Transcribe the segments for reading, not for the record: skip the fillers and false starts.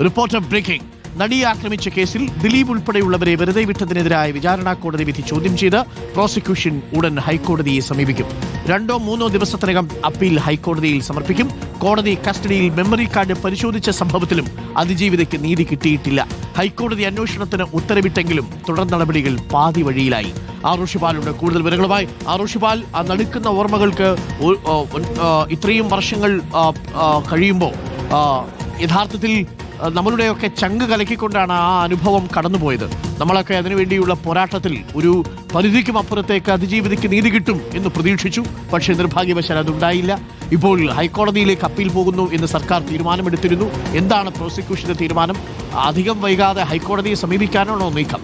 Reporter breaking. നടിയെ ആക്രമിച്ച കേസിൽ ദിലീപ് ഉൾപ്പെടെയുള്ളവരെ വെറുതെ വിട്ടതിനെതിരായ വിചാരണ കോടതി വിധി ചോദ്യം ചെയ്ത് പ്രോസിക്യൂഷൻ ഉടൻ ഹൈക്കോടതിയെ സമീപിക്കും. 2-3 ദിവസത്തിനകം അപ്പീൽ ഹൈക്കോടതിയിൽ സമർപ്പിക്കും. കോടതി കസ്റ്റഡിയിൽ മെമ്മറി കാർഡ് പരിശോധിച്ച സംഭവത്തിലും അതിജീവിതയ്ക്ക് നീതി കിട്ടിയിട്ടില്ല. ഹൈക്കോടതി അന്വേഷണത്തിന് ഉത്തരവിട്ടെങ്കിലും തുടർ നടപടികൾ പാതി വഴിയിലായി. ആറുഷിപാലുണ്ട് കൂടുതൽ വിവരങ്ങളുമായി. ആറുഷിപാൽ, ആ നടുക്കുന്ന ഓർമ്മകൾക്ക് ഇത്രയും വർഷങ്ങൾ കഴിയുമ്പോൾ യഥാർത്ഥത്തിൽ നമ്മളുടെയൊക്കെ ചങ്ക് കലക്കിക്കൊണ്ടാണ് ആ അനുഭവം കടന്നുപോയത്. നമ്മളൊക്കെ അതിനുവേണ്ടിയുള്ള പോരാട്ടത്തിൽ ഒരു പരിധിക്കും അപ്പുറത്തേക്ക് അതിജീവിതയ്ക്ക് നീതി കിട്ടും എന്ന് പ്രതീക്ഷിച്ചു. പക്ഷേ നിർഭാഗ്യവശാൽ അതുണ്ടായില്ല. ഇപ്പോൾ ഹൈക്കോടതിയിലേക്ക് അപ്പീൽ പോകുന്നു എന്ന് സർക്കാർ തീരുമാനമെടുത്തിരുന്നു. എന്താണ് പ്രോസിക്യൂഷന്റെ തീരുമാനം? അധികം വൈകാതെ ഹൈക്കോടതിയെ സമീപിക്കാനാണോ നീക്കം?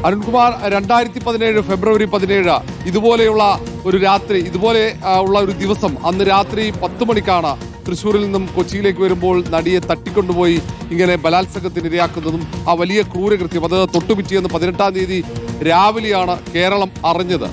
അരുൺകുമാർ, 2017 ഫെബ്രുവരി 17 ഇതുപോലെയുള്ള ഒരു രാത്രി, ഇതുപോലെ ഉള്ള ഒരു ദിവസം, അന്ന് രാത്രി 10 മണിക്കാണ് തൃശ്ശൂരിൽ നിന്നും കൊച്ചിയിലേക്ക് വരുമ്പോൾ നടിയെ തട്ടിക്കൊണ്ടുപോയി ഇങ്ങനെ ബലാത്സംഗത്തിന് ഇരയാക്കുന്നതും ആ വലിയ ക്രൂരകൃത്യം. അത് തൊട്ടുപിറ്റിയെന്ന് 18-ാം തീയതി രാവിലെയാണ് കേരളം അറിഞ്ഞത്.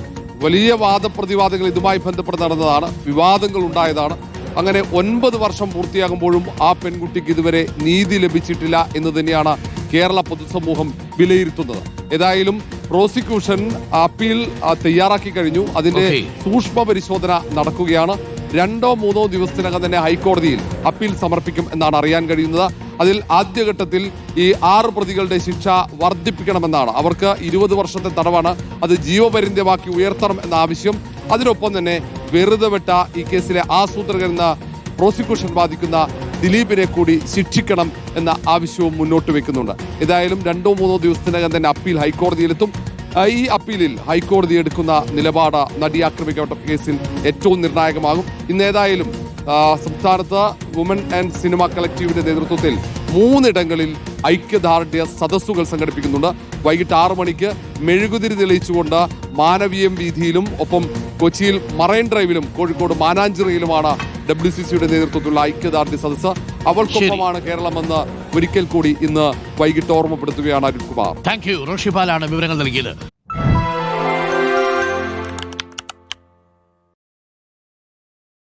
വലിയ വാദപ്രതിവാദങ്ങൾ ഇതുമായി ബന്ധപ്പെട്ട് നടന്നതാണ്, വിവാദങ്ങൾ ഉണ്ടായതാണ്. അങ്ങനെ 9 വർഷം പൂർത്തിയാകുമ്പോഴും ആ പെൺകുട്ടിക്ക് ഇതുവരെ നീതി ലഭിച്ചിട്ടില്ല എന്ന് തന്നെയാണ് കേരള പൊതുസമൂഹം വിലയിരുത്തുന്നത്. ഏതായാലും പ്രോസിക്യൂഷൻ അപ്പീൽ തയ്യാറാക്കി കഴിഞ്ഞു. അതിന്റെ സൂക്ഷ്മ പരിശോധന നടക്കുകയാണ്. 2-3 ദിവസത്തിനകം തന്നെ ഹൈക്കോടതിയിൽ അപ്പീൽ സമർപ്പിക്കും എന്നാണ് അറിയാൻ കഴിയുന്നത്. അതിൽ ആദ്യഘട്ടത്തിൽ ഈ 6 പ്രതികളുടെ ശിക്ഷ വർദ്ധിപ്പിക്കണമെന്നാണ്. അവർക്ക് 20 വർഷത്തെ തടവാണ്, അത് ജീവപര്യന്തമാക്കി ഉയർത്തണം എന്ന ആവശ്യം. അതിനൊപ്പം തന്നെ വെറുതെ വിട്ട ഈ കേസിലെ ആസൂത്രകരെന്ന പ്രോസിക്യൂഷൻ വാദിക്കുന്ന ദിലീപിനെ കൂടി ശിക്ഷിക്കണം എന്ന ആവശ്യവും മുന്നോട്ട് വെക്കുന്നുണ്ട്. ഏതായാലും 2-3 ദിവസത്തിനകം തന്നെ അപ്പീൽ ഹൈക്കോടതിയിലെത്തും. ഈ അപ്പീലിൽ ഹൈക്കോടതി എടുക്കുന്ന നിലപാട് നടി ആക്രമിക്കപ്പെട്ട കേസിൽ ഏറ്റവും നിർണായകമാകും. ഇന്ന് ഏതായാലും സംസ്ഥാനത്ത് വുമൻ ആൻഡ് സിനിമ കളക്റ്റീവിന്റെ നേതൃത്വത്തിൽ 3 ഇടങ്ങളിൽ ഐക്യദാർഢ്യ സദസ്സുകൾ സംഘടിപ്പിക്കുന്നുണ്ട്. വൈകിട്ട് 6 മണിക്ക് മെഴുകുതിരി തെളിയിച്ചുകൊണ്ട് മാനവീയം വീതിയിലും ഒപ്പം കൊച്ചിയിൽ മറൈൻ ഡ്രൈവിലും കോഴിക്കോട് മാനാഞ്ചിറയിലുമാണ് WCCയുടെ നേതൃത്വത്തിലുള്ള ഐക്യദാർഢ്യ സദസ്സ്. അവൾക്കൊപ്പമാണ് കേരളമെന്ന് ഒരിക്കൽ കൂടി ഇന്ന് വൈകിട്ട് ഓർമ്മപ്പെടുത്തുകയാണ് അരുൺകുമാർ. Thank you. റോഷിപാലാണ് വിവരങ്ങൾ നൽകിയത്.